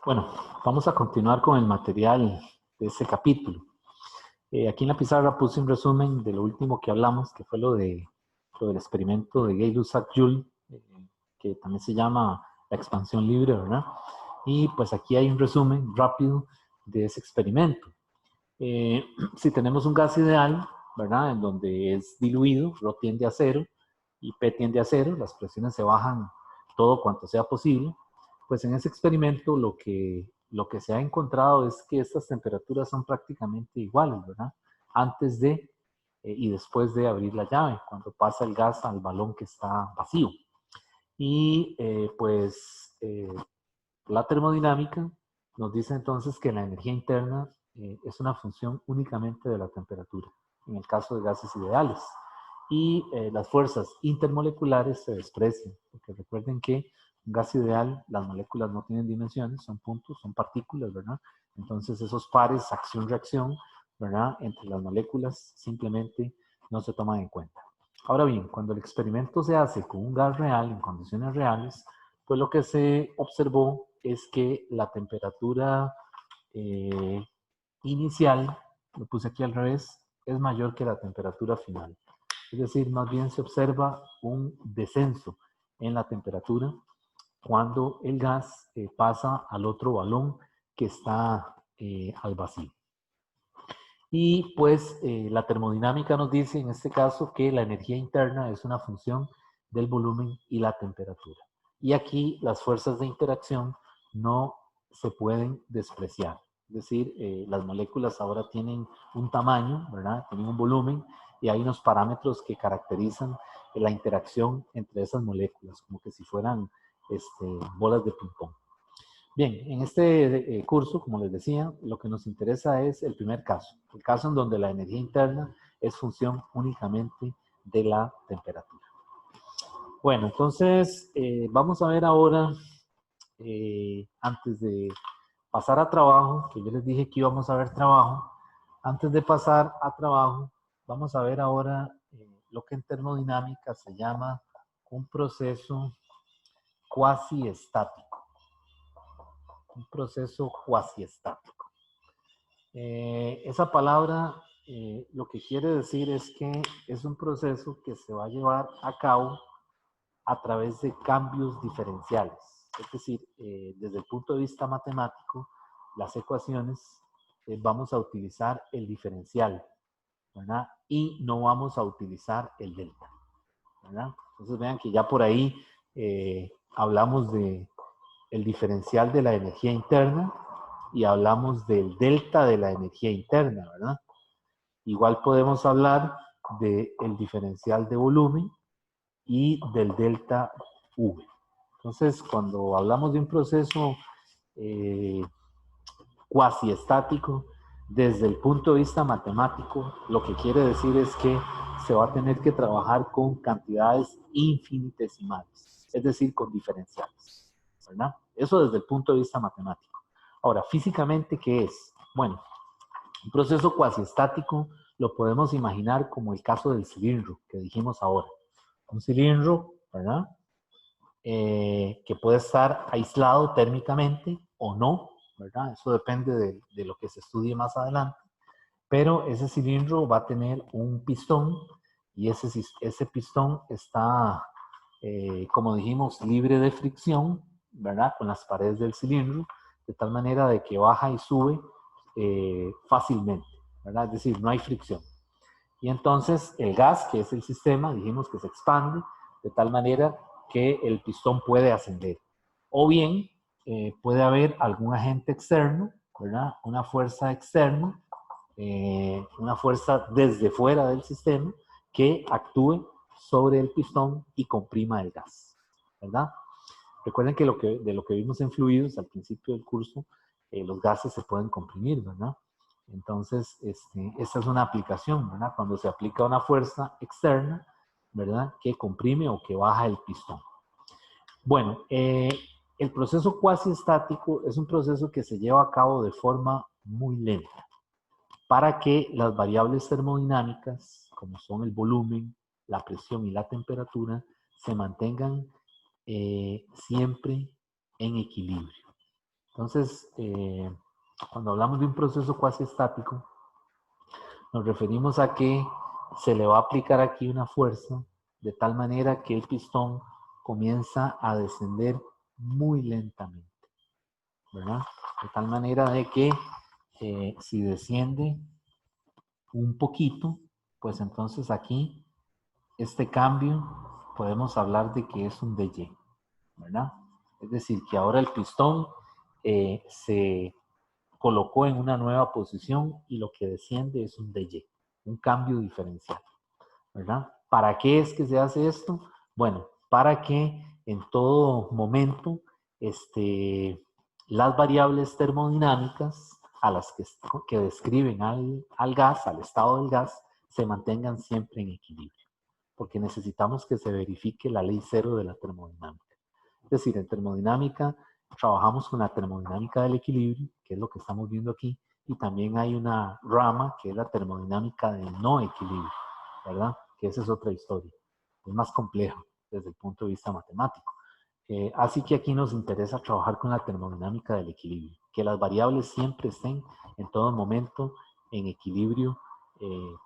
Bueno, vamos a continuar con el material de este capítulo. Aquí en la pizarra puse un resumen de lo último que hablamos, que fue lo del experimento de Gay-Lussac-Joule, que también se llama la expansión libre, ¿verdad? Y pues aquí hay un resumen rápido de ese experimento. Si tenemos un gas ideal, ¿verdad? En donde es diluido, Rho tiende a cero y P tiende a cero, las presiones se bajan todo cuanto sea posible. Pues en ese experimento lo que se ha encontrado es que estas temperaturas son prácticamente iguales, ¿verdad? Antes de y después de abrir la llave, cuando pasa el gas al balón que está vacío. Y la termodinámica nos dice entonces que la energía interna es una función únicamente de la temperatura, en el caso de gases ideales. Y las fuerzas intermoleculares se desprecian, porque recuerden que un gas ideal, las moléculas no tienen dimensiones, son puntos, son partículas, ¿verdad? Entonces esos pares, acción-reacción, ¿verdad? Entre las moléculas simplemente no se toman en cuenta. Ahora bien, cuando el experimento se hace con un gas real, en condiciones reales, pues lo que se observó es que la temperatura eh, inicial, lo puse aquí al revés, es mayor que la temperatura final. Es decir, más bien se observa un descenso en la temperatura cuando el gas pasa al otro balón que está al vacío. Y pues la termodinámica nos dice en este caso que la energía interna es una función del volumen y la temperatura. Y aquí las fuerzas de interacción no se pueden despreciar. Es decir, las moléculas ahora tienen un tamaño, ¿verdad? Tienen un volumen y hay unos parámetros que caracterizan la interacción entre esas moléculas, como que si fueran bolas de ping-pong. Bien, en este curso, como les decía, lo que nos interesa es el primer caso, el caso en donde la energía interna es función únicamente de la temperatura. Bueno, entonces vamos a ver ahora, antes de pasar a trabajo, que yo les dije que íbamos a ver trabajo, antes de pasar a trabajo, vamos a ver ahora lo que en termodinámica se llama un proceso cuasi estático. Un proceso cuasi estático. Esa palabra lo que quiere decir es que es un proceso que se va a llevar a cabo a través de cambios diferenciales. Es decir, desde el punto de vista matemático, las ecuaciones vamos a utilizar el diferencial, ¿verdad? Y no vamos a utilizar el delta, ¿verdad? Entonces vean que ya por ahí hablamos de el diferencial de la energía interna y hablamos del delta de la energía interna, ¿verdad? Igual podemos hablar del diferencial de volumen y del delta V. Entonces, cuando hablamos de un proceso cuasi estático, desde el punto de vista matemático, lo que quiere decir es que se va a tener que trabajar con cantidades infinitesimales, es decir, con diferenciales, ¿verdad? Eso desde el punto de vista matemático. Ahora, físicamente, ¿qué es? Bueno, un proceso cuasi estático lo podemos imaginar como el caso del cilindro que dijimos ahora. Un cilindro, ¿verdad? Que puede estar aislado térmicamente o no, ¿verdad? Eso depende de lo que se estudie más adelante. Pero ese cilindro va a tener un pistón y ese pistón está, como dijimos, libre de fricción, ¿verdad? Con las paredes del cilindro, de tal manera de que baja y sube fácilmente, ¿verdad? Es decir, no hay fricción. Y entonces el gas, que es el sistema, dijimos que se expande de tal manera que el pistón puede ascender. O bien puede haber algún agente externo, ¿verdad? Una fuerza externa, una fuerza desde fuera del sistema que actúe sobre el pistón y comprima el gas, ¿verdad? Recuerden que, de lo que vimos en fluidos al principio del curso, los gases se pueden comprimir, ¿verdad? Entonces, esta es una aplicación, ¿verdad? Cuando se aplica una fuerza externa, ¿verdad? Que comprime o que baja el pistón. Bueno, el proceso cuasi estático es un proceso que se lleva a cabo de forma muy lenta para que las variables termodinámicas, como son el volumen, la presión y la temperatura, se mantengan siempre en equilibrio. Entonces, cuando hablamos de un proceso cuasi estático, nos referimos a que se le va a aplicar aquí una fuerza de tal manera que el pistón comienza a descender muy lentamente, ¿verdad? De tal manera de que si desciende un poquito, pues entonces aquí este cambio podemos hablar de que es un DY, ¿verdad? Es decir, que ahora el pistón se colocó en una nueva posición y lo que desciende es un DY, un cambio diferencial, ¿verdad? ¿Para qué es que se hace esto? Bueno, para que en todo momento las variables termodinámicas a las que describen al gas, al estado del gas, se mantengan siempre en equilibrio, porque necesitamos que se verifique la ley cero de la termodinámica. Es decir, en termodinámica trabajamos con la termodinámica del equilibrio, que es lo que estamos viendo aquí, y también hay una rama que es la termodinámica del no equilibrio, ¿verdad? Que esa es otra historia. Es más compleja desde el punto de vista matemático. Así que aquí nos interesa trabajar con la termodinámica del equilibrio, que las variables siempre estén en todo momento en equilibrio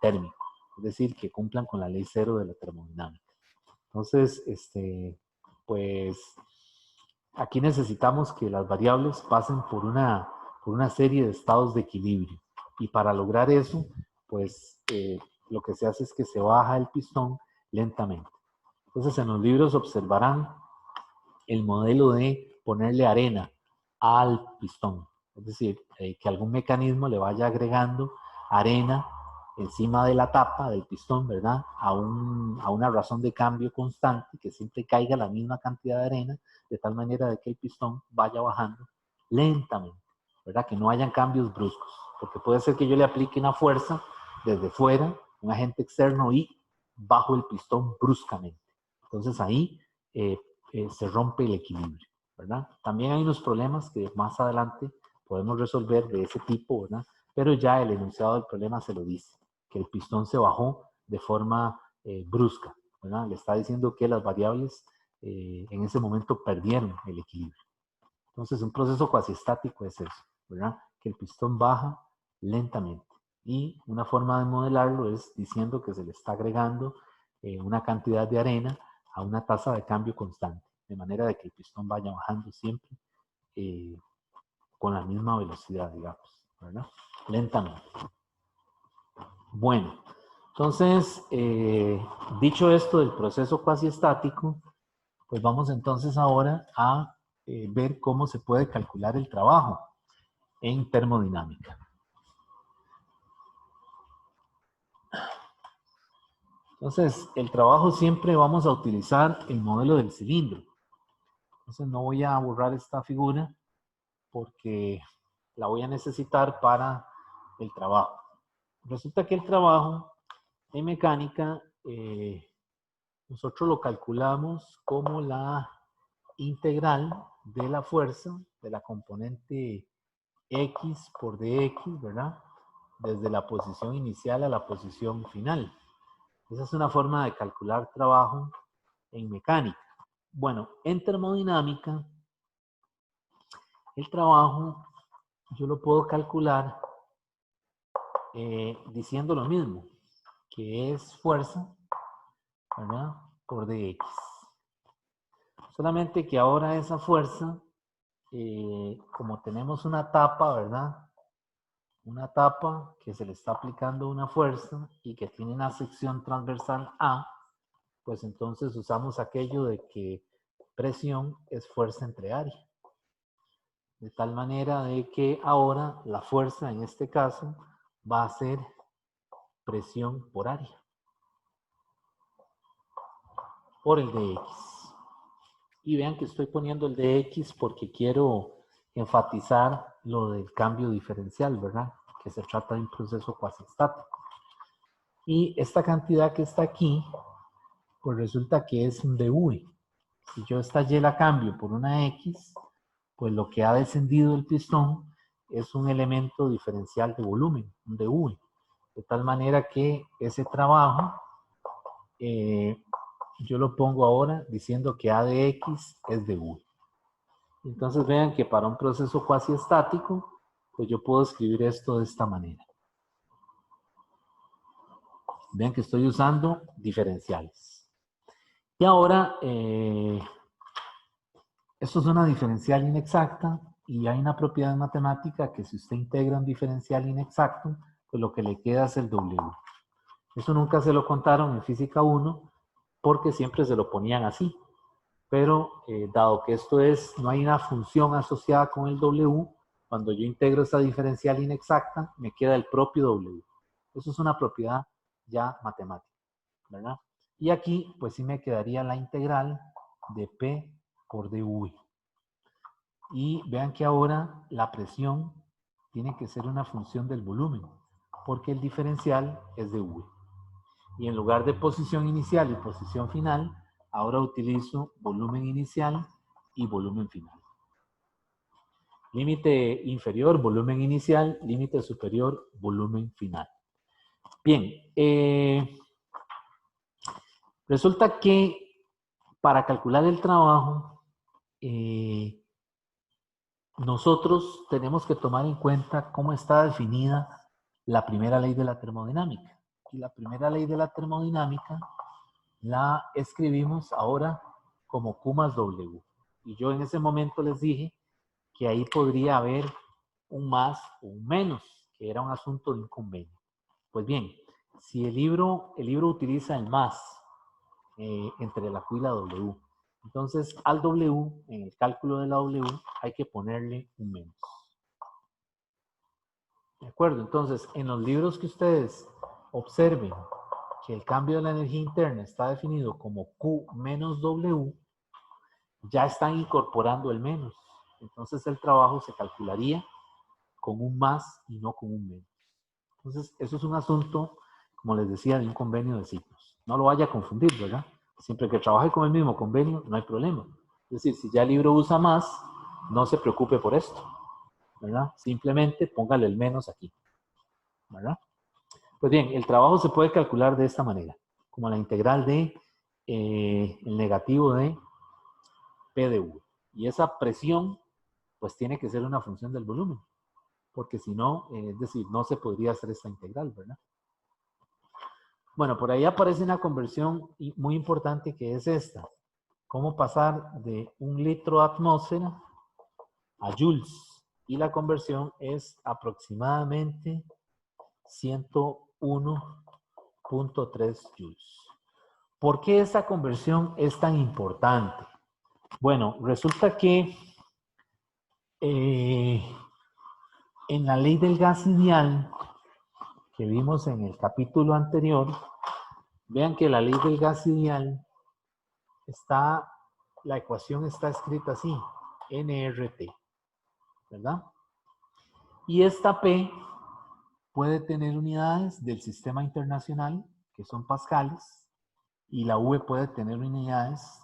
térmico, es decir, que cumplan con la ley cero de la termodinámica. Entonces, pues aquí necesitamos que las variables pasen por una serie de estados de equilibrio. Y para lograr eso, pues lo que se hace es que se baja el pistón lentamente. Entonces en los libros observarán el modelo de ponerle arena al pistón. Es decir, que algún mecanismo le vaya agregando arena encima de la tapa del pistón, ¿verdad? A una razón de cambio constante, que siempre caiga la misma cantidad de arena, de tal manera de que el pistón vaya bajando lentamente, ¿verdad? Que no hayan cambios bruscos, porque puede ser que yo le aplique una fuerza desde fuera, un agente externo, y bajo el pistón bruscamente. Entonces ahí se rompe el equilibrio, ¿verdad? También hay unos problemas que más adelante podemos resolver de ese tipo, ¿verdad? Pero ya el enunciado del problema se lo dice, que el pistón se bajó de forma brusca, ¿verdad? Le está diciendo que las variables en ese momento perdieron el equilibrio. Entonces, un proceso cuasi estático es eso, ¿verdad? Que el pistón baja lentamente. Y una forma de modelarlo es diciendo que se le está agregando una cantidad de arena a una tasa de cambio constante, de manera de que el pistón vaya bajando siempre eh, con la misma velocidad, digamos, ¿verdad? Lentamente. Bueno, entonces, dicho esto del proceso cuasi estático, pues vamos entonces ahora a ver cómo se puede calcular el trabajo en termodinámica. Entonces, el trabajo siempre vamos a utilizar el modelo del cilindro. Entonces, no voy a borrar esta figura porque la voy a necesitar para el trabajo. Resulta que el trabajo en mecánica, nosotros lo calculamos como la integral de la fuerza de la componente X por dx, ¿verdad? Desde la posición inicial a la posición final. Esa es una forma de calcular trabajo en mecánica. Bueno, en termodinámica, el trabajo yo lo puedo calcular diciendo lo mismo, que es fuerza, ¿verdad? Por dx. Solamente que ahora esa fuerza, como tenemos una tapa, ¿verdad? Una tapa que se le está aplicando una fuerza y que tiene una sección transversal A, pues entonces usamos aquello de que presión es fuerza entre área. De tal manera de que ahora la fuerza en este caso va a ser presión por área, por el dx. Y vean que estoy poniendo el dx porque quiero enfatizar lo del cambio diferencial, ¿verdad? Que se trata de un proceso cuasi estático. Y esta cantidad que está aquí, pues resulta que es un dV. Si yo esta Y la cambio por una X, pues lo que ha descendido el pistón es un elemento diferencial de volumen, un dV. De tal manera que ese trabajo, yo lo pongo ahora diciendo que A de X es dV. Entonces vean que para un proceso cuasi estático, pues yo puedo escribir esto de esta manera. Vean que estoy usando diferenciales. Y ahora, esto es una diferencial inexacta y hay una propiedad matemática que si usted integra un diferencial inexacto, pues lo que le queda es el W. Eso nunca se lo contaron en Física 1 porque siempre se lo ponían así. Pero dado que esto no hay una función asociada con el W, cuando yo integro esa diferencial inexacta, me queda el propio W. Eso es una propiedad ya matemática, ¿verdad? Y aquí, pues sí me quedaría la integral de P por dV. Y vean que ahora la presión tiene que ser una función del volumen, porque el diferencial es de V. Y en lugar de posición inicial y posición final, ahora utilizo volumen inicial y volumen final. Límite inferior, volumen inicial, límite superior, volumen final. Bien, resulta que para calcular el trabajo, nosotros tenemos que tomar en cuenta cómo está definida la primera ley de la termodinámica. Y la primera ley de la termodinámica la escribimos ahora como Q más W. Y yo en ese momento les dije que ahí podría haber un más o un menos, que era un asunto de un convenio. Pues bien, si el libro utiliza el más entre la Q y la W, entonces al W, en el cálculo de la W, hay que ponerle un menos. ¿De acuerdo? Entonces, en los libros que ustedes observen que el cambio de la energía interna está definido como Q menos W, ya están incorporando el menos. Entonces el trabajo se calcularía con un más y no con un menos. Entonces, eso es un asunto, como les decía, de un convenio de ciclos. No lo vaya a confundir, ¿verdad? Siempre que trabaje con el mismo convenio, no hay problema. Es decir, si ya el libro usa más, no se preocupe por esto, ¿verdad? Simplemente póngale el menos aquí, ¿verdad? Pues bien, el trabajo se puede calcular de esta manera, como la integral de el negativo de P de V. Y esa presión, pues tiene que ser una función del volumen, porque si no, es decir, no se podría hacer esta integral, ¿verdad? Bueno, por ahí aparece una conversión muy importante que es esta. Cómo pasar de 1 litro atmósfera a joules. Y la conversión es aproximadamente 101.3 joules. ¿Por qué esta conversión es tan importante? Bueno, resulta que en la ley del gas ideal que vimos en el capítulo anterior, vean que la ley del gas ideal la ecuación está escrita así, nRT, ¿verdad? Y esta P puede tener unidades del sistema internacional, que son pascales, y la V puede tener unidades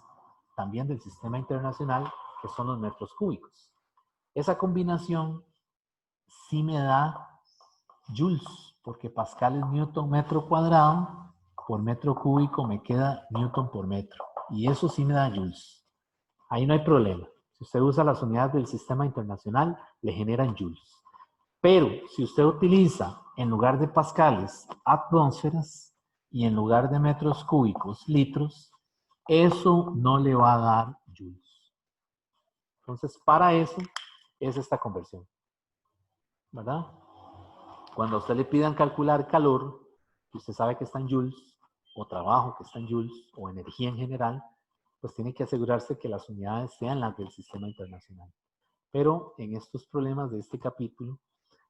también del sistema internacional, que son los metros cúbicos. Esa combinación sí me da joules, porque pascal es newton metro cuadrado, por metro cúbico me queda newton por metro. Y eso sí me da joules. Ahí no hay problema. Si usted usa las unidades del sistema internacional, le generan joules. Pero si usted utiliza, en lugar de pascales, atmósferas, y en lugar de metros cúbicos, litros, eso no le va a dar joules. Entonces, para eso es esta conversión, ¿verdad? Cuando a usted le pidan calcular calor, y usted sabe que está en joules, o trabajo que está en joules, o energía en general, pues tiene que asegurarse que las unidades sean las del sistema internacional. Pero en estos problemas de este capítulo,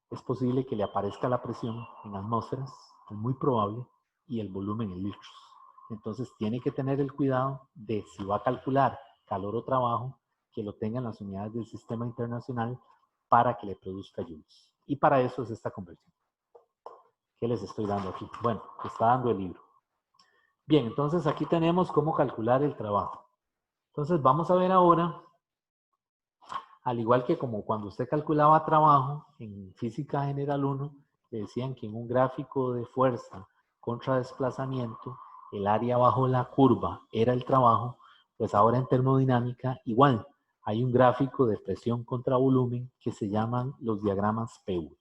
es posible que le aparezca la presión en atmósferas, es muy probable, y el volumen en litros. Entonces tiene que tener el cuidado de, si va a calcular calor o trabajo, que lo tengan las unidades del sistema internacional para que le produzca joules. Y para eso es esta conversión. ¿Qué les estoy dando aquí? Bueno, está dando el libro. Bien, entonces aquí tenemos cómo calcular el trabajo. Entonces vamos a ver ahora, al igual que como cuando usted calculaba trabajo en Física General 1, le decían que en un gráfico de fuerza contra desplazamiento, el área bajo la curva era el trabajo, pues ahora en termodinámica igual. hay un gráfico de presión contra volumen que se llaman los diagramas PV.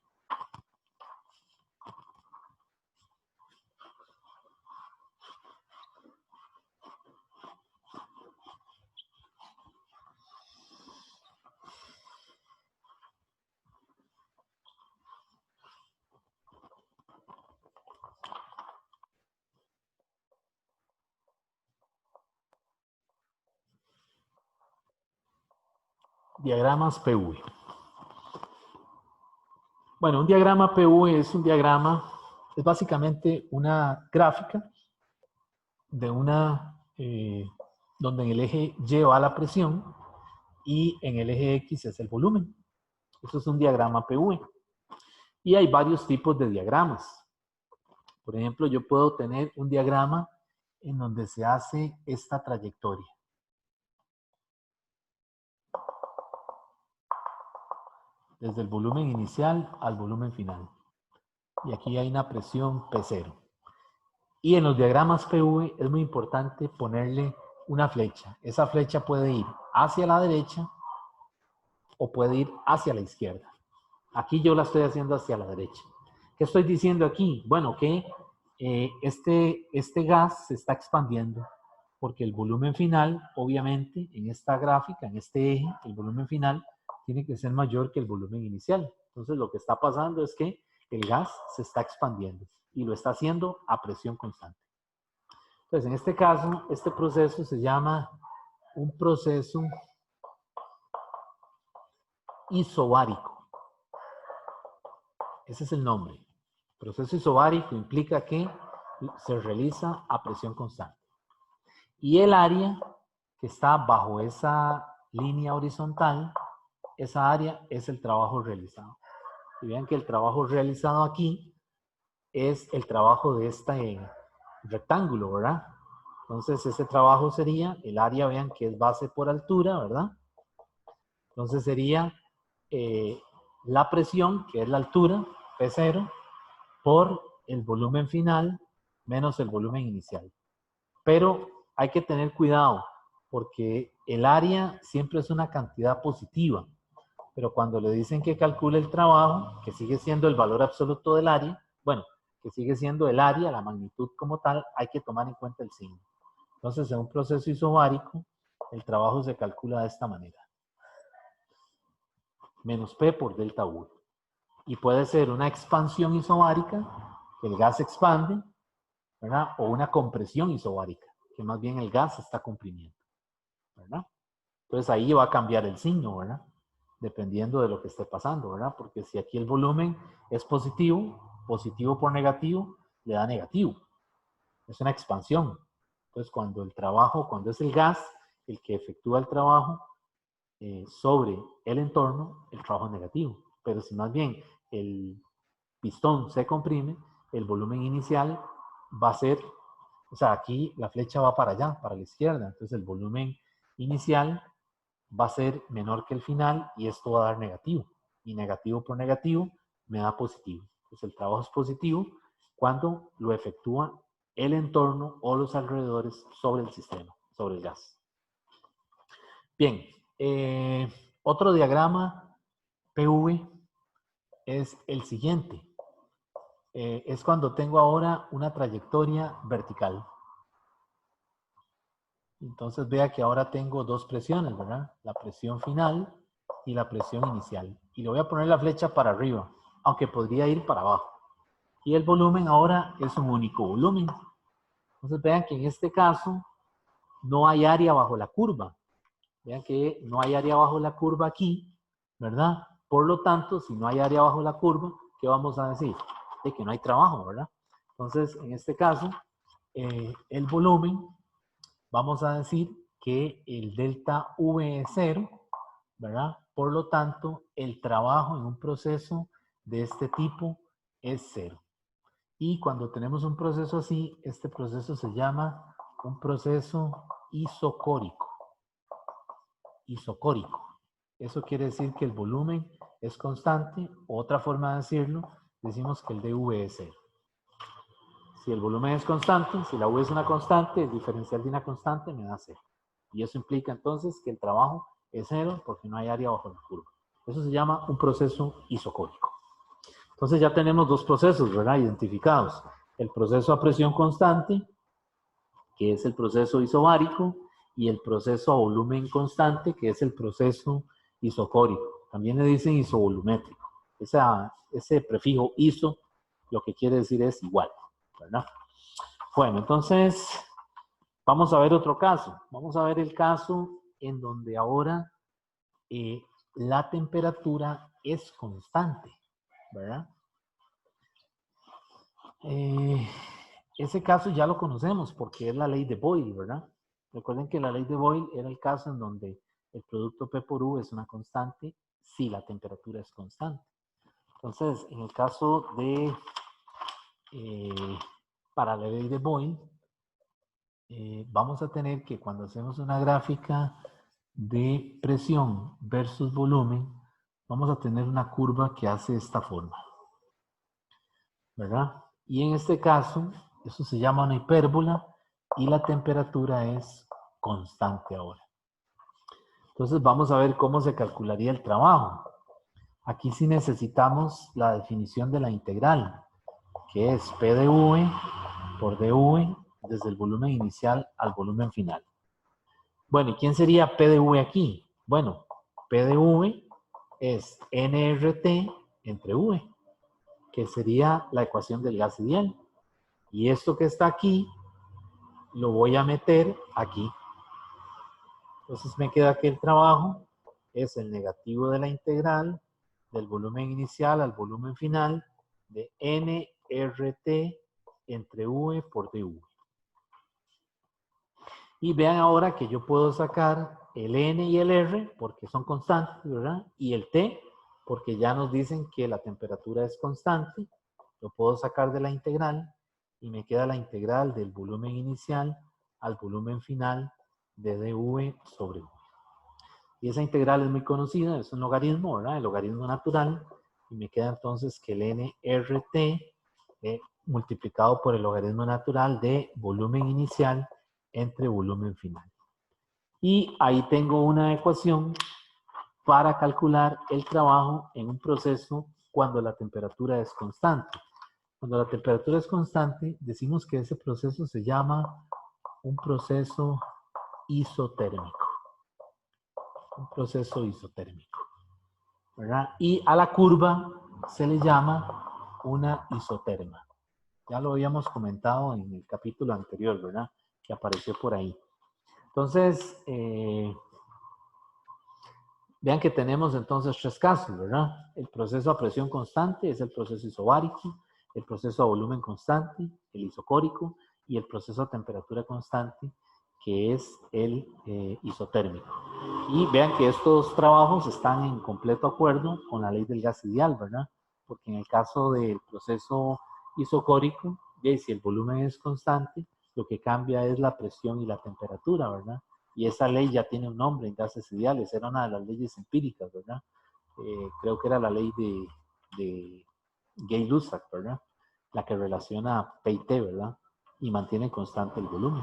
Diagramas PV. Bueno, un diagrama PV es un diagrama, es básicamente una gráfica de donde en el eje Y va la presión y en el eje X es el volumen. Eso es un diagrama PV. Y hay varios tipos de diagramas. Por ejemplo, yo puedo tener un diagrama en donde se hace esta trayectoria. Desde el volumen inicial al volumen final. Y aquí hay una presión P0. Y en los diagramas PV es muy importante ponerle una flecha. Esa flecha puede ir hacia la derecha o puede ir hacia la izquierda. Aquí yo la estoy haciendo hacia la derecha. ¿Qué estoy diciendo aquí? Bueno, que este gas se está expandiendo porque el volumen final, obviamente, en esta gráfica, en este eje, el volumen final tiene que ser mayor que el volumen inicial. Entonces, lo que está pasando es que el gas se está expandiendo y lo está haciendo a presión constante. Entonces, en este caso, este proceso se llama un proceso isobárico. Ese es el nombre. Proceso isobárico implica que se realiza a presión constante. Y el área que está bajo esa línea horizontal, esa área es el trabajo realizado. Y vean que el trabajo realizado aquí es el trabajo de este rectángulo, ¿verdad? Entonces ese trabajo sería, el área, vean que es base por altura, ¿verdad? Entonces sería la presión, que es la altura, P0, por el volumen final menos el volumen inicial. Pero hay que tener cuidado porque el área siempre es una cantidad positiva. Pero cuando le dicen que calcule el trabajo, que sigue siendo el valor absoluto del área, bueno, que sigue siendo el área, la magnitud como tal, hay que tomar en cuenta el signo. Entonces, en un proceso isobárico, el trabajo se calcula de esta manera. Menos P por delta V. Y puede ser una expansión isobárica, que el gas se expande, ¿verdad? O una compresión isobárica, que más bien el gas se está comprimiendo, ¿verdad? Entonces ahí va a cambiar el signo, ¿verdad? Dependiendo de lo que esté pasando, ¿verdad? Porque si aquí el volumen es positivo, positivo por negativo, le da negativo. Es una expansión. Entonces cuando el trabajo, cuando es el gas el que efectúa el trabajo sobre el entorno, el trabajo es negativo. Pero si más bien el pistón se comprime, el volumen inicial va a ser, o sea, aquí la flecha va para allá, para la izquierda. Entonces el volumen inicial va a ser menor que el final y esto va a dar negativo. Y negativo por negativo me da positivo. Entonces el trabajo es positivo cuando lo efectúa el entorno o los alrededores sobre el sistema, sobre el gas. Bien, otro diagrama PV es el siguiente. Es cuando tengo ahora una trayectoria vertical. Entonces vea que ahora tengo dos presiones, ¿verdad? La presión final y la presión inicial. Y le voy a poner la flecha para arriba, aunque podría ir para abajo. Y el volumen ahora es un único volumen. Entonces vean que en este caso no hay área bajo la curva. Vean que no hay área bajo la curva aquí, ¿verdad? Por lo tanto, si no hay área bajo la curva, ¿qué vamos a decir? De que no hay trabajo, ¿verdad? Entonces, en este caso, el volumen, vamos a decir que el delta V es 0, ¿verdad? Por lo tanto, el trabajo en un proceso de este tipo es 0. Y cuando tenemos un proceso así, este proceso se llama un proceso isocórico. Isocórico. Eso quiere decir que el volumen es constante. Otra forma de decirlo, decimos que el dV es 0. Si el volumen es constante, si la U es una constante, el diferencial de una constante me da 0. Y eso implica entonces que el trabajo es 0 porque no hay área bajo la curva. Eso se llama un proceso isocórico. Entonces ya tenemos dos procesos, ¿verdad? Identificados. El proceso a presión constante, que es el proceso isobárico, y el proceso a volumen constante, que es el proceso isocórico. También le dicen isovolumétrico. Ese prefijo iso lo que quiere decir es igual, ¿verdad? Bueno, entonces vamos a ver otro caso. Vamos a ver el caso en donde ahora la temperatura es constante, ¿verdad? Ese caso ya lo conocemos porque es la ley de Boyle, ¿verdad? Recuerden que la ley de Boyle era el caso en donde el producto P por U es una constante si la temperatura es constante. Entonces, en el caso de, para la ley de Boyle, vamos a tener que cuando hacemos una gráfica de presión versus volumen, vamos a tener una curva que hace esta forma, ¿verdad? Y en este caso, eso se llama una hipérbola y la temperatura es constante ahora. Entonces vamos a ver cómo se calcularía el trabajo. Aquí sí necesitamos la definición de la integral, que es P de V por dV desde el volumen inicial al volumen final. Bueno, ¿y quién sería P de V aquí? Bueno, P de V es nRT entre V, que sería la ecuación del gas ideal. Y esto que está aquí, lo voy a meter aquí. Entonces me queda que el trabajo es el negativo de la integral del volumen inicial al volumen final de nRT entre V por dV. Y vean ahora que yo puedo sacar el N y el R porque son constantes, ¿verdad? Y el T porque ya nos dicen que la temperatura es constante. Lo puedo sacar de la integral y me queda la integral del volumen inicial al volumen final de dV sobre V. Y esa integral es muy conocida, es un logaritmo, ¿verdad? El logaritmo natural. Y me queda entonces que el nRT multiplicado por el logaritmo natural de volumen inicial entre volumen final. Y ahí tengo una ecuación para calcular el trabajo en un proceso cuando la temperatura es constante. Cuando la temperatura es constante, decimos que ese proceso se llama un proceso isotérmico. Un proceso isotérmico, ¿verdad? Y a la curva se le llama una isoterma. Ya lo habíamos comentado en el capítulo anterior, ¿verdad? Que apareció por ahí. Entonces, vean que tenemos entonces tres casos, ¿verdad? El proceso a presión constante es el proceso isobárico, el proceso a volumen constante, el isocórico, y el proceso a temperatura constante, que es el isotérmico. Y vean que estos trabajos están en completo acuerdo con la ley del gas ideal, ¿verdad? Porque en el caso del proceso isocórico, si el volumen es constante, lo que cambia es la presión y la temperatura, ¿verdad? Y esa ley ya tiene un nombre en gases ideales, era una de las leyes empíricas, ¿verdad? Creo que era la ley de Gay-Lussac, ¿verdad? La que relaciona P y T, ¿verdad? Y mantiene constante el volumen.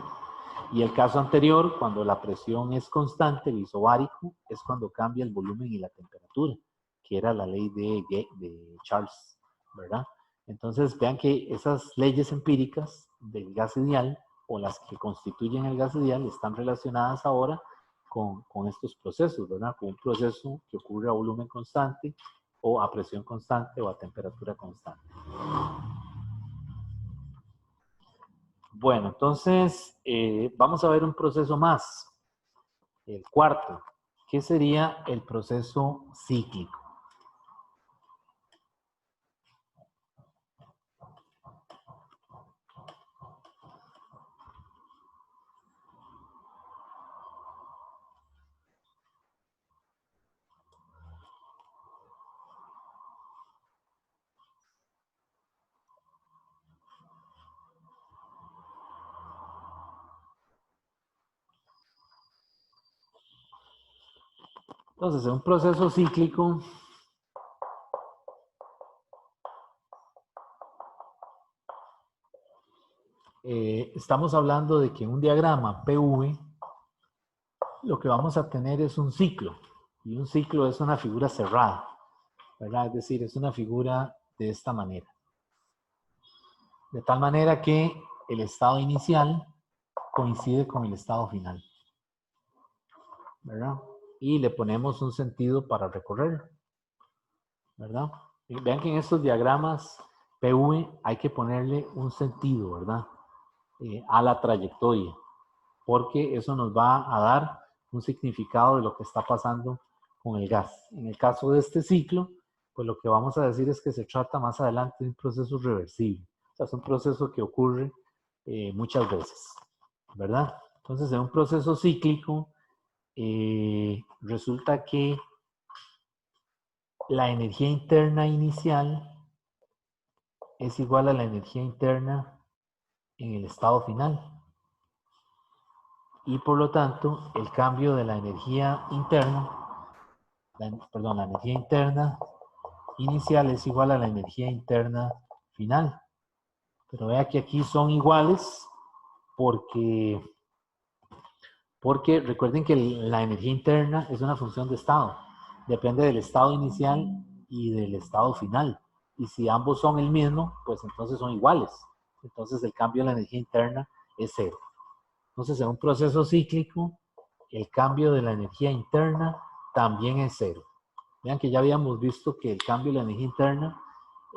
Y el caso anterior, cuando la presión es constante, el isobárico, es cuando cambia el volumen y la temperatura, que era la ley de Charles, ¿verdad? Entonces, vean que esas leyes empíricas del gas ideal o las que constituyen el gas ideal están relacionadas ahora con estos procesos, ¿verdad? Con un proceso que ocurre a volumen constante o a presión constante o a temperatura constante. Bueno, entonces vamos a ver un proceso más, el cuarto, que sería el proceso cíclico. Entonces, en un proceso cíclico, estamos hablando de que en un diagrama PV, lo que vamos a tener es un ciclo. Y un ciclo es una figura cerrada, ¿verdad? Es decir, es una figura de esta manera. De tal manera que el estado inicial coincide con el estado final, ¿verdad? Y le ponemos un sentido para recorrer, ¿verdad? Y vean que en estos diagramas PV hay que ponerle un sentido, ¿verdad? A la trayectoria, porque eso nos va a dar un significado de lo que está pasando con el gas. En el caso de este ciclo, pues lo que vamos a decir es que se trata más adelante de un proceso reversible. O sea, es un proceso que ocurre muchas veces, ¿verdad? Entonces, en un proceso cíclico, resulta que la energía interna inicial es igual a la energía interna en el estado final. Y por lo tanto, el cambio de la energía interna, la energía interna inicial es igual a la energía interna final. Pero vea que aquí son iguales porque recuerden que la energía interna es una función de estado. Depende del estado inicial y del estado final. Y si ambos son el mismo, pues entonces son iguales. Entonces el cambio de la energía interna es cero. Entonces en un proceso cíclico, el cambio de la energía interna también es cero. Vean que ya habíamos visto que el cambio de la energía interna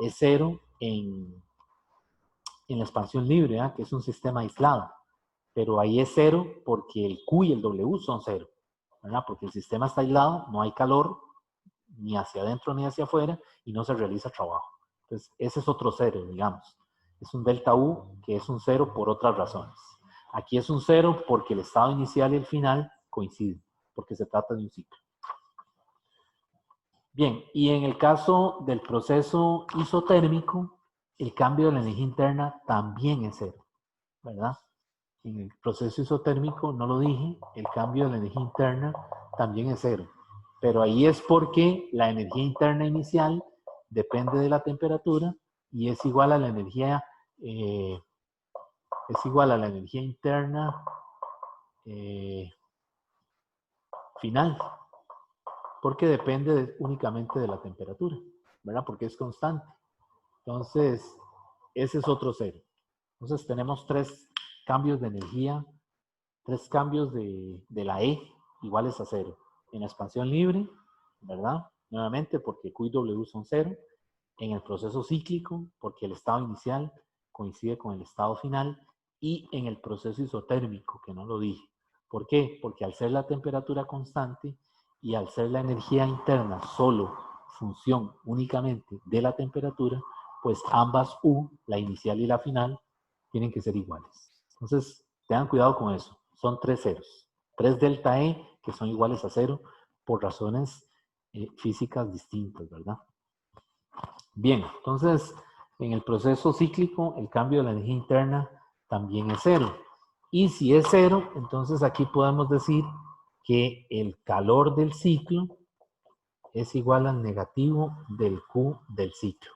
es cero en la expansión libre, ¿eh? Que es un sistema aislado. Pero ahí es cero porque el Q y el W son cero, ¿verdad? Porque el sistema está aislado, no hay calor ni hacia adentro ni hacia afuera y no se realiza trabajo. Entonces, ese es otro cero, digamos. Es un delta U que es un cero por otras razones. Aquí es un cero porque el estado inicial y el final coinciden, porque se trata de un ciclo. Bien, y en el caso del proceso isotérmico, el cambio de la energía interna también es cero, ¿verdad? En el proceso isotérmico, no lo dije, el cambio de la energía interna también es cero. Pero ahí es porque la energía interna inicial depende de la temperatura y es igual a la energía, interna final, porque depende únicamente de la temperatura, ¿verdad? Porque es constante. Entonces, ese es otro cero. Entonces, tenemos tres cambios de energía, tres cambios de la E iguales a cero. En la expansión libre, ¿verdad? Nuevamente, porque Q y W son cero. En el proceso cíclico, porque el estado inicial coincide con el estado final. Y en el proceso isotérmico, que no lo dije. ¿Por qué? Porque al ser la temperatura constante y al ser la energía interna solo función únicamente de la temperatura, pues ambas U, la inicial y la final, tienen que ser iguales. Entonces, tengan cuidado con eso. Son tres ceros. Tres delta E que son iguales a cero por razones físicas distintas, ¿verdad? Bien, entonces, en el proceso cíclico, el cambio de la energía interna también es cero. Y si es cero, entonces aquí podemos decir que el calor del ciclo es igual al negativo del Q del ciclo,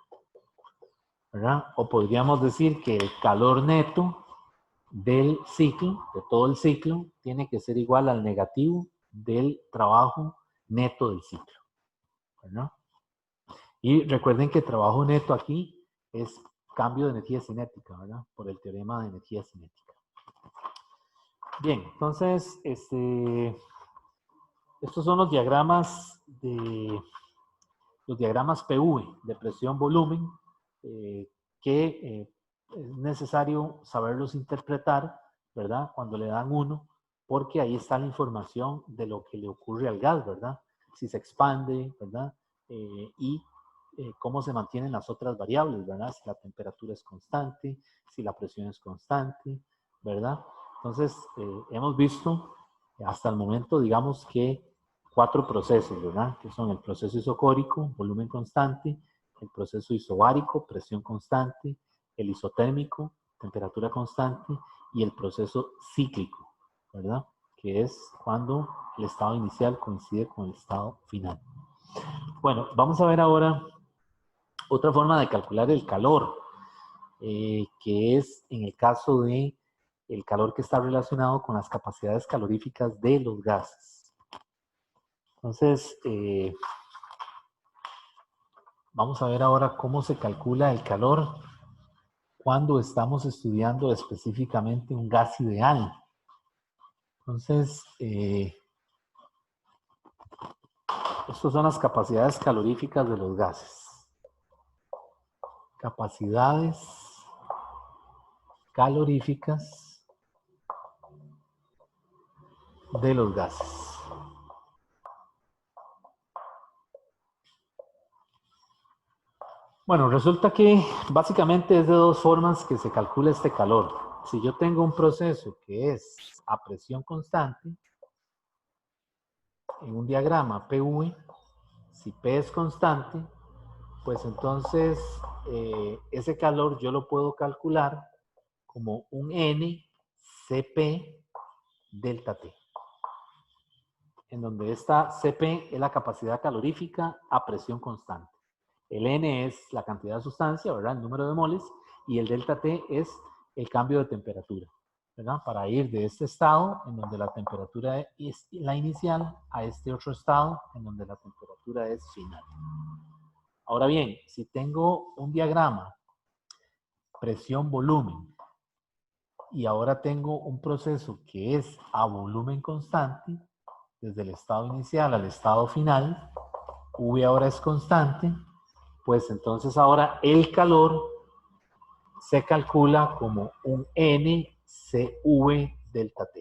¿verdad? O podríamos decir que el calor neto del ciclo, de todo el ciclo, tiene que ser igual al negativo del trabajo neto del ciclo, ¿verdad? Y recuerden que trabajo neto aquí es cambio de energía cinética, ¿verdad? Por el teorema de energía cinética. Bien, entonces, estos son los diagramas PV, de presión-volumen, que es necesario saberlos interpretar, ¿verdad? Cuando le dan uno, porque ahí está la información de lo que le ocurre al gas, ¿verdad? Si se expande, ¿verdad? Y cómo se mantienen las otras variables, ¿verdad? Si la temperatura es constante, si la presión es constante, ¿verdad? Entonces, hemos visto hasta el momento, digamos que 4 procesos, ¿verdad? Que son el proceso isocórico, volumen constante, el proceso isobárico, presión constante, el isotérmico, temperatura constante, y el proceso cíclico, ¿verdad? Que es cuando el estado inicial coincide con el estado final. Bueno, vamos a ver ahora otra forma de calcular el calor, que es en el caso de el calor que está relacionado con las capacidades caloríficas de los gases. Entonces, vamos a ver ahora cómo se calcula el calor cuando estamos estudiando específicamente un gas ideal. Entonces, estas son las capacidades caloríficas de los gases. Capacidades caloríficas de los gases. Bueno, resulta que básicamente es de dos formas que se calcula este calor. Si yo tengo un proceso que es a presión constante, en un diagrama PV, si P es constante, pues entonces ese calor yo lo puedo calcular como un NCP delta T, en donde esta CP es la capacidad calorífica a presión constante. El N es la cantidad de sustancia, ¿verdad? El número de moles, y el delta T es el cambio de temperatura, ¿verdad? Para ir de este estado, en donde la temperatura es la inicial, a este otro estado, en donde la temperatura es final. Ahora bien, si tengo un diagrama presión-volumen, y ahora tengo un proceso que es a volumen constante, desde el estado inicial al estado final, V ahora es constante, pues entonces ahora el calor se calcula como un NCV delta T,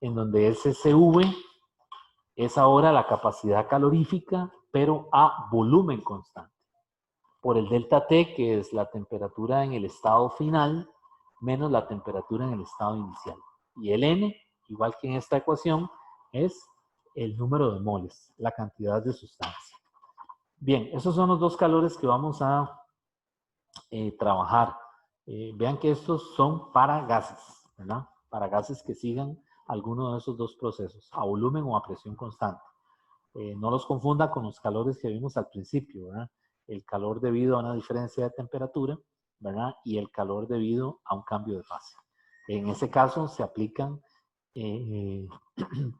en donde ese CV es ahora la capacidad calorífica, pero a volumen constante, por el delta T, que es la temperatura en el estado final, menos la temperatura en el estado inicial. Y el N, igual que en esta ecuación, es el número de moles, la cantidad de sustancia. Bien, esos son los dos calores que vamos a trabajar. Vean que estos son para gases, ¿verdad? Para gases que sigan alguno de esos dos procesos, a volumen o a presión constante. No los confunda con los calores que vimos al principio, ¿verdad? El calor debido a una diferencia de temperatura, ¿verdad? Y el calor debido a un cambio de fase. En ese caso se aplican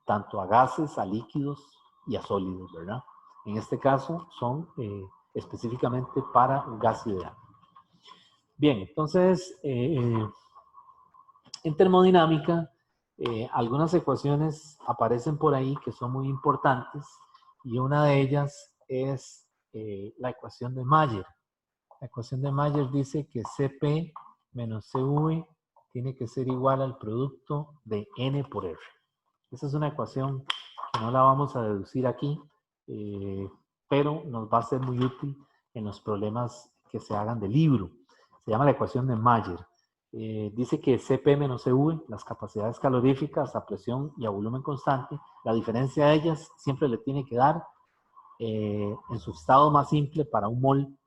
tanto a gases, a líquidos y a sólidos, ¿verdad? En este caso son específicamente para un gas ideal. Bien, entonces, en termodinámica, algunas ecuaciones aparecen por ahí que son muy importantes y una de ellas es la ecuación de Mayer. La ecuación de Mayer dice que Cp menos Cv tiene que ser igual al producto de N por R. Esa es una ecuación que no la vamos a deducir aquí, pero nos va a ser muy útil en los problemas que se hagan de libro. Se llama la ecuación de Mayer. Dice que Cp menos Cv, las capacidades caloríficas a presión y a volumen constante, la diferencia de ellas siempre le tiene que dar en su estado más simple para un mol,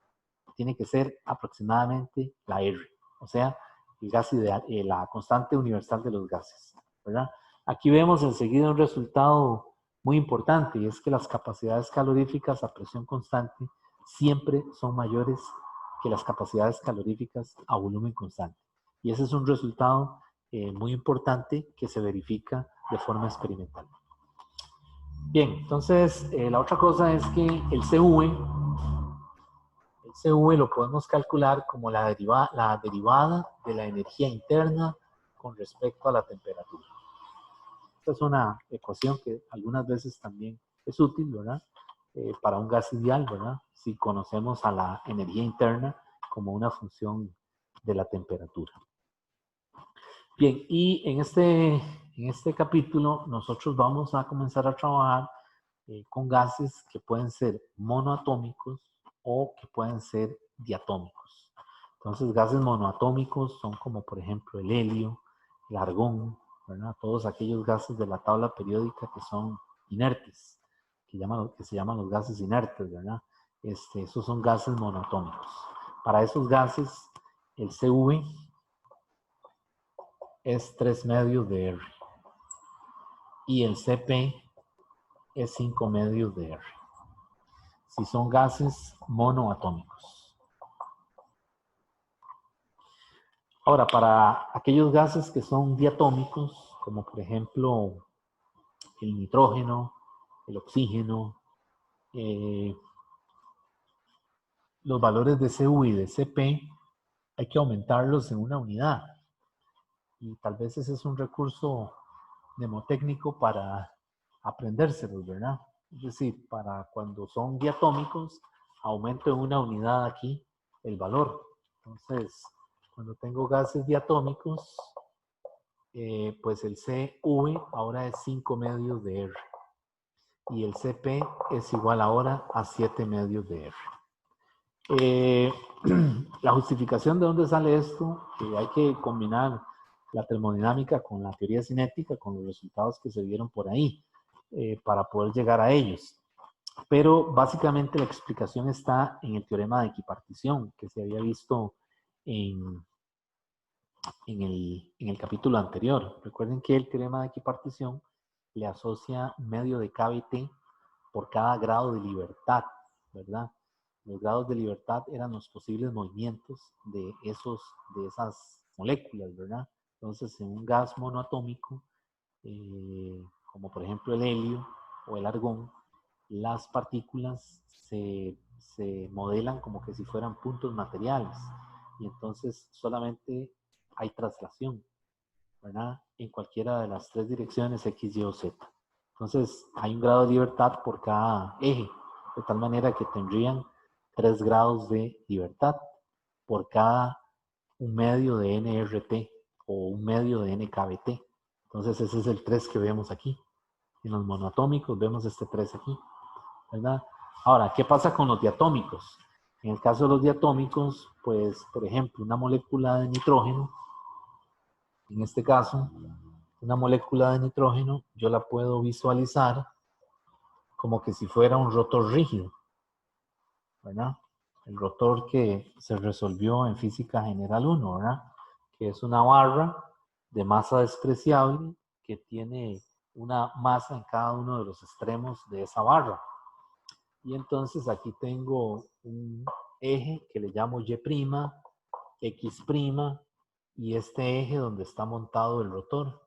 tiene que ser aproximadamente la R, o sea, el gas ideal, la constante universal de los gases, ¿verdad? Aquí vemos enseguida un resultado muy importante, y es que las capacidades caloríficas a presión constante siempre son mayores que las capacidades caloríficas a volumen constante. Y ese es un resultado muy importante que se verifica de forma experimental. Bien, entonces la otra cosa es que el CV lo podemos calcular como la derivada de la energía interna con respecto a la temperatura. Esta es una ecuación que algunas veces también es útil, ¿verdad? Para un gas ideal, ¿verdad? Si conocemos a la energía interna como una función de la temperatura. Bien, y en este capítulo nosotros vamos a comenzar a trabajar con gases que pueden ser monoatómicos o que pueden ser diatómicos. Entonces, gases monoatómicos son como, por ejemplo, el helio, el argón, ¿verdad? Todos aquellos gases de la tabla periódica que son inertes, que se llaman los gases inertes, ¿verdad? Esos son gases monoatómicos. Para esos gases, el CV es 3 medios de R y el Cp es 5 medios de R. Si son gases monoatómicos. Ahora, para aquellos gases que son diatómicos, como por ejemplo el nitrógeno, el oxígeno, los valores de CU y de CP hay que aumentarlos en una unidad. Y tal vez ese es un recurso mnemotécnico para aprendérselos, ¿verdad? Es decir, para cuando son diatómicos, aumento en una unidad aquí el valor. Entonces, cuando tengo gases diatómicos, pues el CV ahora es 5 medios de R. Y el CP es igual ahora a 7 medios de R. La justificación de dónde sale esto, hay que combinar la termodinámica con la teoría cinética, con los resultados que se vieron por ahí, para poder llegar a ellos. Pero básicamente la explicación está en el teorema de equipartición, que se había visto en el capítulo anterior. Recuerden que el teorema de equipartición le asocia medio de KBT por cada grado de libertad, ¿verdad? Los grados de libertad eran los posibles movimientos de esas moléculas, ¿verdad? Entonces, en un gas monoatómico, como por ejemplo el helio o el argón, las partículas se modelan como que si fueran puntos materiales y entonces solamente hay traslación, ¿verdad? En cualquiera de las tres direcciones X, Y o Z. Entonces hay un grado de libertad por cada eje, de tal manera que tendrían 3 grados de libertad por cada un medio de NRT o un medio de NKBT. Entonces ese es el 3 que vemos aquí. En los monoatómicos vemos este 3 aquí, ¿verdad? Ahora, ¿qué pasa con los diatómicos? En el caso de los diatómicos, pues, por ejemplo, una molécula de nitrógeno, en este caso, una molécula de nitrógeno, yo la puedo visualizar como que si fuera un rotor rígido, ¿verdad? El rotor que se resolvió en Física General 1, ¿verdad? Que es una barra de masa despreciable que tiene una masa en cada uno de los extremos de esa barra. Y entonces aquí tengo un eje que le llamo Y', X', y este eje donde está montado el rotor,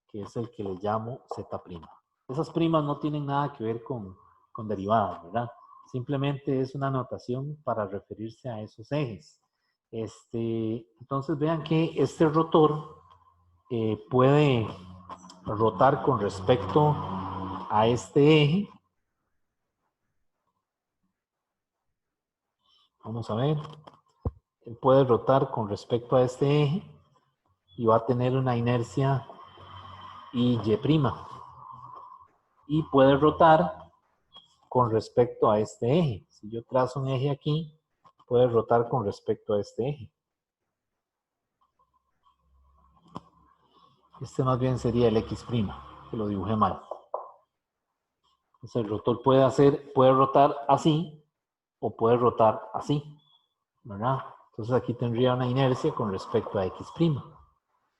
que es el que le llamo Z'. Esas primas no tienen nada que ver con derivadas, ¿verdad? Simplemente es una notación para referirse a esos ejes. Entonces vean que este rotor puede rotar con respecto a este eje. Vamos a ver. Él puede rotar con respecto a este eje y va a tener una inercia Y'. Y puede rotar con respecto a este eje. Si yo trazo un eje aquí, puede rotar con respecto a este eje. Este más bien sería el X', que lo dibujé mal. Entonces el rotor puede rotar así o puede rotar así, ¿verdad? Entonces aquí tendría una inercia con respecto a X'.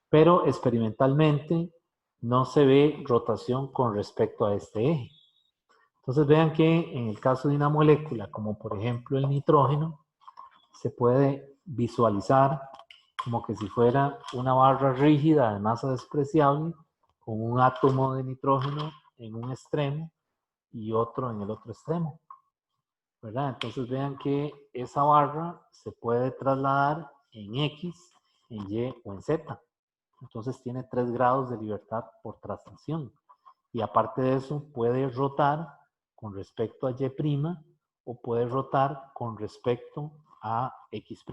Pero experimentalmente no se ve rotación con respecto a este eje. Entonces vean que en el caso de una molécula, como por ejemplo el nitrógeno, se puede visualizar como que si fuera una barra rígida de masa despreciable con un átomo de nitrógeno en un extremo y otro en el otro extremo, ¿verdad? Entonces vean que esa barra se puede trasladar en X, en Y o en Z. Entonces tiene 3 grados de libertad por traslación. Y aparte de eso, puede rotar con respecto a Y' o puede rotar con respecto a X'.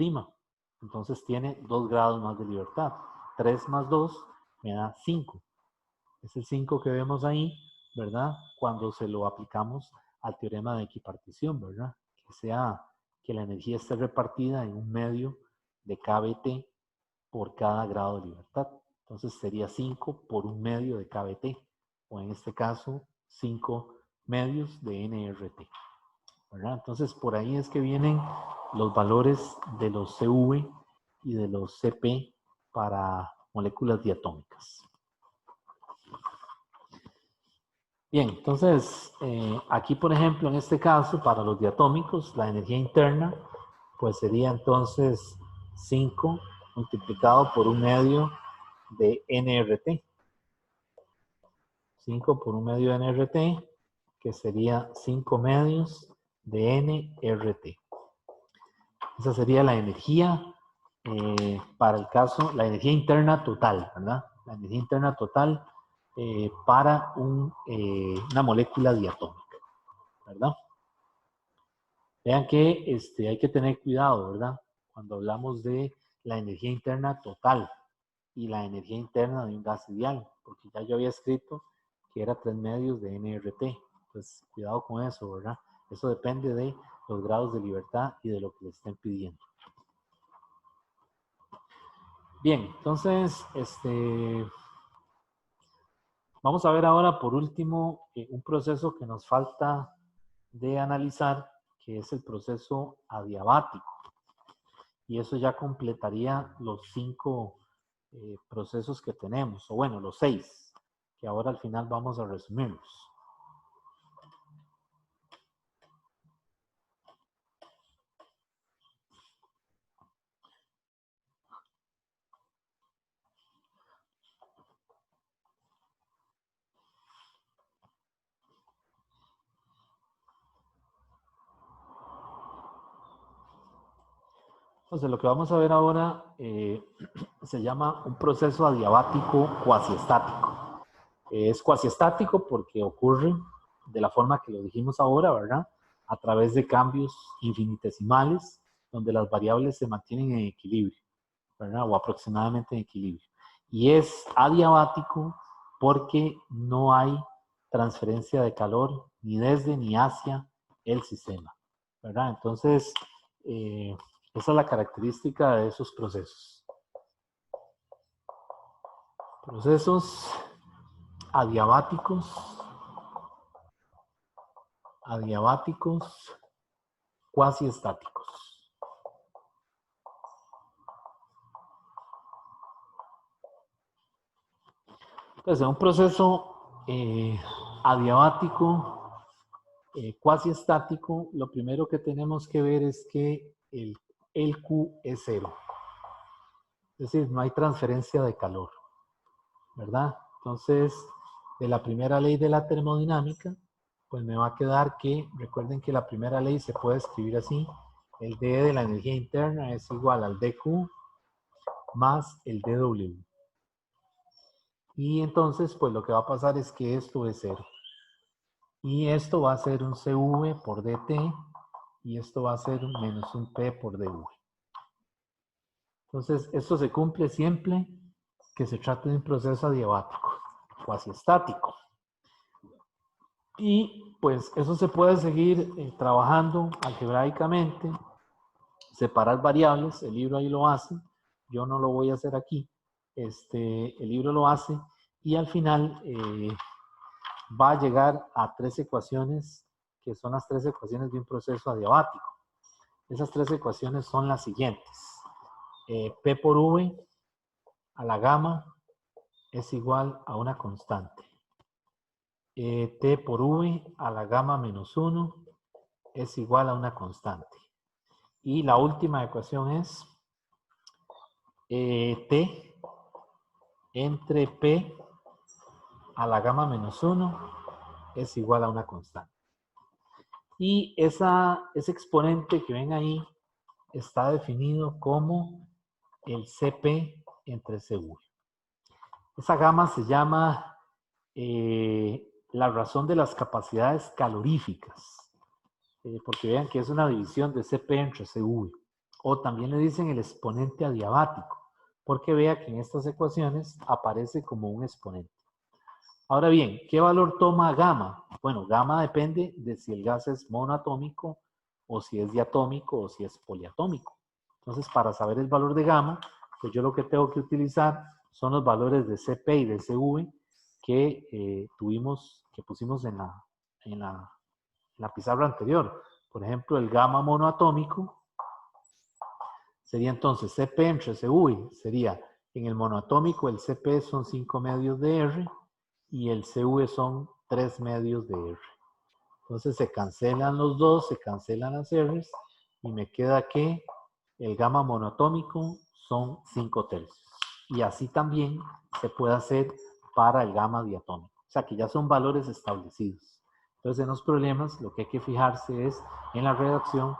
Entonces tiene 2 grados más de libertad. 3 más 2 me da 5. Es el 5 que vemos ahí, ¿verdad? Cuando se lo aplicamos al teorema de equipartición, ¿verdad? Que la energía esté repartida en un medio de KBT por cada grado de libertad. Entonces sería 5 por un medio de KBT, o en este caso 5 medios de NRT, ¿verdad? Entonces por ahí es que vienen los valores de los CV y de los CP para moléculas diatómicas. Bien, entonces aquí por ejemplo en este caso para los diatómicos la energía interna pues sería entonces 5 multiplicado por un medio de nRT. 5 por un medio de nRT, que sería 5 medios de nRT. Esa sería la energía para el caso, la energía interna total, ¿verdad? La energía interna total para una molécula diatómica, ¿verdad? Vean que hay que tener cuidado, ¿verdad? Cuando hablamos de la energía interna total y la energía interna de un gas ideal, porque ya yo había escrito que era 3 medios de nRT. Pues cuidado con eso, ¿verdad? Eso depende de los grados de libertad y de lo que le estén pidiendo. Bien, entonces, vamos a ver ahora por último un proceso que nos falta de analizar, que es el proceso adiabático. Y eso ya completaría los 5 procesos que tenemos, o bueno, los 6, que ahora al final vamos a resumirlos. Entonces, lo que vamos a ver ahora se llama un proceso adiabático cuasiestático. Es cuasiestático porque ocurre de la forma que lo dijimos ahora, ¿verdad? A través de cambios infinitesimales, donde las variables se mantienen en equilibrio, ¿verdad? O aproximadamente en equilibrio. Y es adiabático porque no hay transferencia de calor ni desde ni hacia el sistema, ¿verdad? Entonces, esa es la característica de esos procesos. Procesos adiabáticos cuasiestáticos. Entonces, en un proceso adiabático cuasiestático, lo primero que tenemos que ver es que el Q es 0. Es decir, no hay transferencia de calor, ¿verdad? Entonces, de la primera ley de la termodinámica, pues me va a quedar que, recuerden que la primera ley se puede escribir así: el D de la energía interna es igual al dQ más el dW. Y entonces, pues lo que va a pasar es que esto es 0. Y esto va a ser un CV por dt, y esto va a ser menos un P por dV. Entonces, esto se cumple siempre que se trate de un proceso adiabático, cuasiestático. Y pues eso se puede seguir trabajando algebraicamente, separar variables, el libro ahí lo hace, yo no lo voy a hacer aquí, el libro lo hace, y al final va a llegar a 3 ecuaciones, que son las 3 ecuaciones de un proceso adiabático. Esas 3 ecuaciones son las siguientes: P por V a la gamma es igual a una constante. T por V a la gamma menos 1 es igual a una constante. Y la última ecuación es T entre P a la gamma menos 1 es igual a una constante. Y ese exponente que ven ahí está definido como el Cp entre Cv. Esa gamma se llama la razón de las capacidades caloríficas, porque vean que es una división de Cp entre Cv. O también le dicen el exponente adiabático, porque vea que en estas ecuaciones aparece como un exponente. Ahora bien, ¿qué valor toma gamma? Bueno, gamma depende de si el gas es monoatómico, o si es diatómico, o si es poliatómico. Entonces, para saber el valor de gamma, pues yo lo que tengo que utilizar son los valores de Cp y de Cv que pusimos en la pizarra anterior. Por ejemplo, el gamma monoatómico sería entonces Cp entre Cv, sería en el monoatómico el Cp son 5 medios de R y el Cv son 3 medios de R. Entonces se cancelan los dos, se cancelan las R's y me queda que el gamma monoatómico son 5/3. Y así también se puede hacer para el gamma diatómico. O sea que ya son valores establecidos. Entonces en los problemas lo que hay que fijarse es en la redacción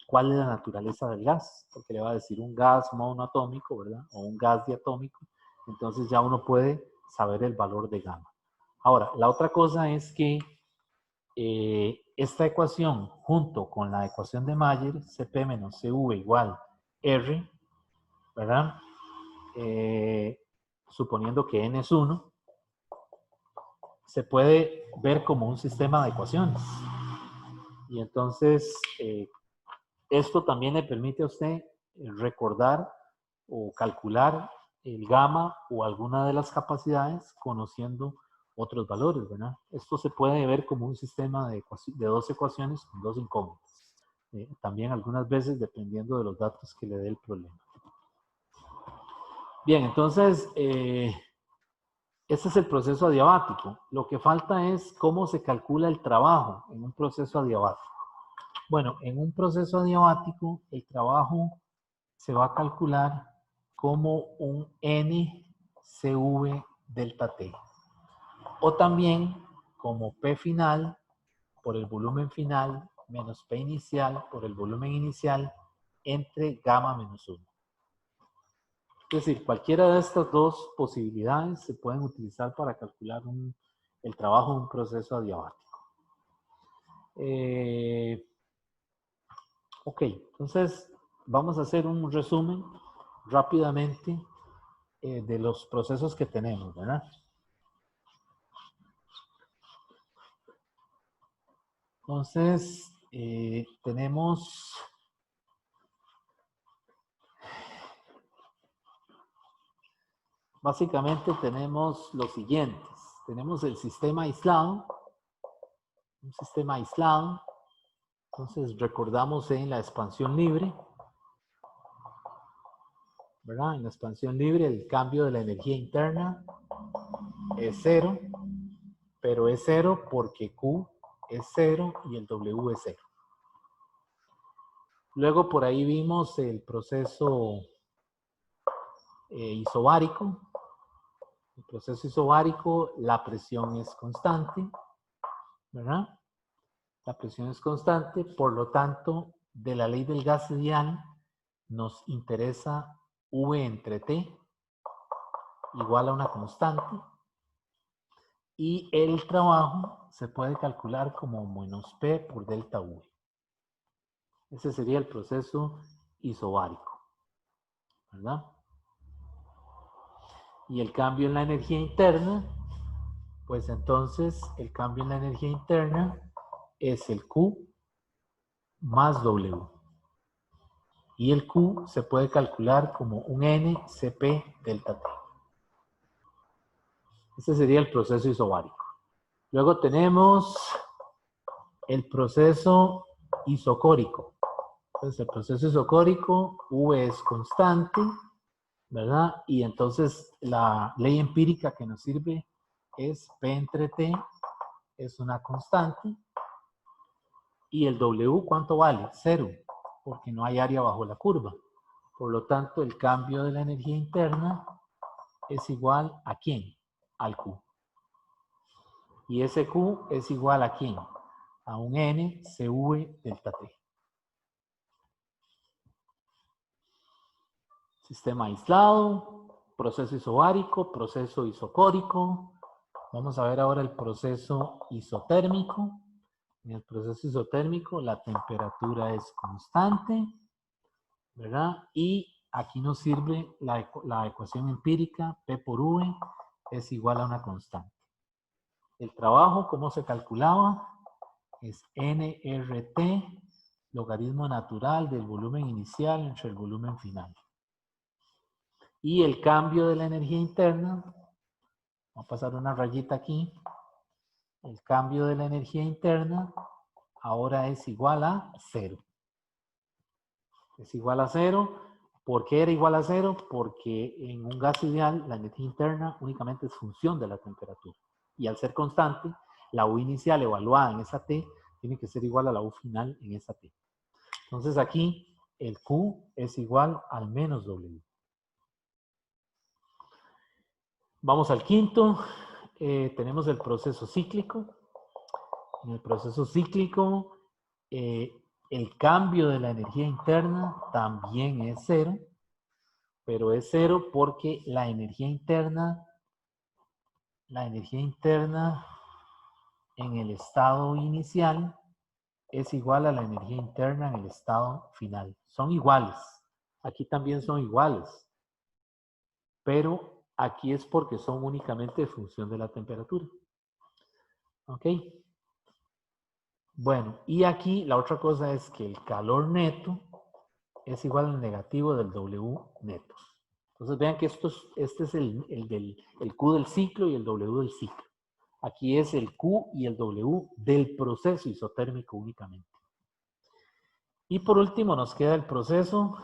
cuál es la naturaleza del gas, porque le va a decir un gas monoatómico, ¿verdad? O un gas diatómico. Entonces ya uno puede saber el valor de gamma. Ahora, la otra cosa es que esta ecuación junto con la ecuación de Mayer, Cp menos Cv igual R, ¿verdad? Suponiendo que n es 1, se puede ver como un sistema de ecuaciones. Y entonces, esto también le permite a usted recordar o calcular el gamma o alguna de las capacidades conociendo otros valores, ¿verdad? Esto se puede ver como un sistema de dos ecuaciones con dos incógnitas. También algunas veces dependiendo de los datos que le dé el problema. Bien, entonces, este es el proceso adiabático. Lo que falta es cómo se calcula el trabajo en un proceso adiabático. Bueno, en un proceso adiabático, el trabajo se va a calcular como un NCV delta T. O también como P final por el volumen final menos P inicial por el volumen inicial entre gamma menos 1. Es decir, cualquiera de estas dos posibilidades se pueden utilizar para calcular el trabajo de un proceso adiabático. Ok, entonces vamos a hacer un resumen rápidamente de los procesos que tenemos, ¿verdad? Entonces, tenemos básicamente tenemos los siguientes. Tenemos el sistema aislado, un sistema aislado. Entonces, recordamos en la expansión libre, ¿verdad? En la expansión libre el cambio de la energía interna es 0, pero es 0 porque Q es 0 y el W es 0. Luego por ahí vimos el proceso isobárico. El proceso isobárico, la presión es constante, ¿verdad? La presión es constante, por lo tanto, de la ley del gas ideal nos interesa V entre T igual a una constante y el trabajo se puede calcular como menos P por delta V. Ese sería el proceso isobárico, ¿verdad? Y el cambio en la energía interna, pues entonces el cambio en la energía interna es el Q más W. Y el Q se puede calcular como un NCP delta T. Ese sería el proceso isobárico. Luego tenemos el proceso isocórico. Entonces el proceso isocórico, V es constante, ¿verdad? Y entonces la ley empírica que nos sirve es P entre T, es una constante. Y el W, ¿cuánto vale? 0, porque no hay área bajo la curva. Por lo tanto, el cambio de la energía interna es igual a ¿quién? Al Q. Y ese Q es igual a ¿quién? A un NCV delta T. Sistema aislado, proceso isobárico, proceso isocórico. Vamos a ver ahora el proceso isotérmico. En el proceso isotérmico la temperatura es constante, ¿verdad? Y aquí nos sirve la ecuación empírica, P por V es igual a una constante. El trabajo, ¿cómo se calculaba? Es nRT, logaritmo natural del volumen inicial entre el volumen final. Y el cambio de la energía interna, vamos a pasar una rayita aquí, el cambio de la energía interna ahora es igual a 0. Es igual a 0. ¿Por qué era igual a 0? Porque en un gas ideal la energía interna únicamente es función de la temperatura. Y al ser constante, la U inicial evaluada en esa T tiene que ser igual a la U final en esa T. Entonces aquí el Q es igual al menos W. Vamos al quinto. Tenemos el proceso cíclico. En el proceso cíclico, el cambio de la energía interna también es cero, pero es cero porque la energía interna en el estado inicial es igual a la energía interna en el estado final. Son iguales. Aquí también son iguales. Pero aquí es porque son únicamente de función de la temperatura. ¿Ok? Bueno, y aquí la otra cosa es que el calor neto es igual al negativo del W neto. Entonces vean que este es el Q del ciclo y el W del ciclo. Aquí es el Q y el W del proceso isotérmico únicamente. Y por último nos queda el proceso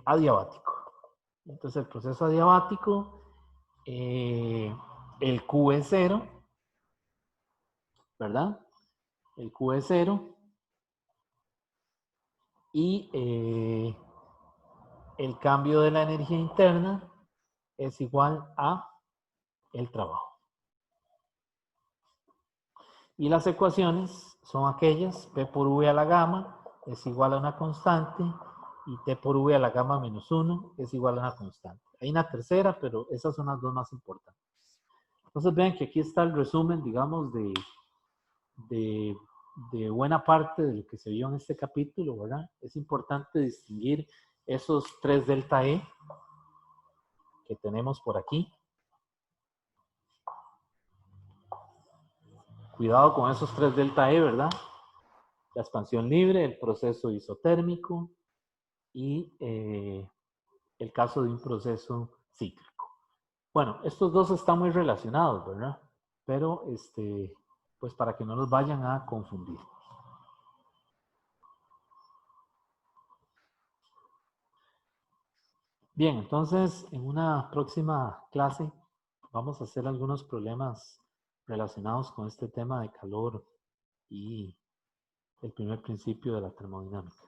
adiabático. Entonces el proceso adiabático, el Q es cero, ¿verdad? El Q es cero y el cambio de la energía interna es igual a el trabajo. Y las ecuaciones son aquellas, P por V a la gamma es igual a una constante y T por V a la gamma menos 1 es igual a una constante. Hay una tercera, pero esas son las dos más importantes. Entonces vean que aquí está el resumen, digamos, de buena parte de lo que se vio en este capítulo, ¿verdad? Es importante distinguir esos 3 delta E que tenemos por aquí. Cuidado con esos 3 delta E, ¿verdad? La expansión libre, el proceso isotérmico y el caso de un proceso cíclico. Bueno, estos dos están muy relacionados, ¿verdad? Pero, pues para que no los vayan a confundir. Bien, entonces en una próxima clase vamos a hacer algunos problemas relacionados con este tema de calor y el primer principio de la termodinámica.